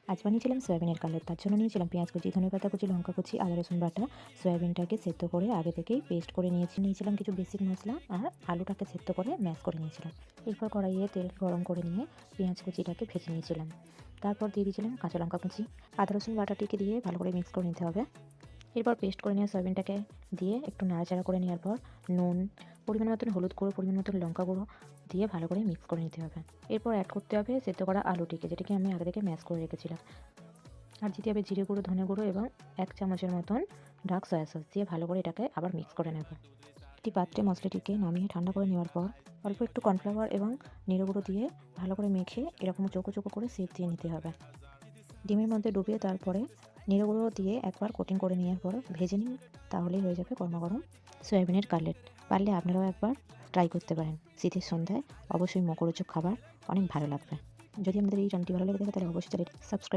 আজ বানিয়েছিলাম সয়াবিনের কালের। তার জন্য নিয়েছিলাম পেঁয়াজ কুচি, ধনেপাতা কুচি, লঙ্কা কুচি, আদা রসুন বাটা। সয়াবিনটাকে সেদ্ধ করে আগে থেকেই পেস্ট করে নিয়েছিলাম কিছু বেসিক মশলা, আর আলুটাকে সেদ্ধ করে ম্যাশ করে নিয়েছিলাম। এরপর কড়াইয়ে তেল গরম করে নিয়ে পেঁয়াজ কুচিটাকে ভেজে নিয়েছিলাম। তারপর দিয়ে দিয়েছিলাম কাঁচা লঙ্কা কুচি, আদা রসুন বাটাটিকে দিয়ে ভালো করে মিক্স করে নিতে হবে। এরপর পেস্ট করে নেওয়া সয়াবিনটাকে দিয়ে একটু নাড়াচাড়া করে নেওয়ার পর নুন, পরিমাণ মতন হলুদ গুঁড়ো, পরিমাণ মতন লঙ্কা গুঁড়ো দিয়ে ভালো করে মিক্স করে নিতে হবে। এরপর অ্যাড করতে হবে সেদ্ধ করা আলুটিকে, যেটাকে আমি আগে থেকে ম্যাশ করে রেখেছিলাম। আর দিতে হবে জিরে গুঁড়ো, ধনে গুঁড়ো এবং 1 চামচের মতন ডার্ক সয়া সস দিয়ে ভালো করে এটাকে আবার মিক্স করে নেব। একটি পাত্রে মশলাটিকে নামিয়ে ঠান্ডা করে নেওয়ার পর অল্প একটু কর্নফ্লাওয়ার এবং নিড়ে গুঁড়ো দিয়ে ভালো করে মেখে এরকম চৌকো চৌকো করে শেপ দিয়ে নিতে হবে। ডিমের মধ্যে ডুবিয়ে তারপরে নিড়ে গুঁড়ো দিয়ে একবার কোটিং করে নেওয়ার পর ভেজে নিন, তাহলেই হয়ে যাবে গরমাগরম সয়াবিনের কাটলেট। পারলে আপনারাও একবার ট্রাই করতে পারেন। শীতের সন্ধ্যায় অবশ্যই মুখরোচক খাবার, অনেক ভালো লাগবে। যদি আমাদের এই রান্নাটি ভালো লেগে থাকে তাহলে অবশ্যই চ্যানেলটি সাবস্ক্রাইব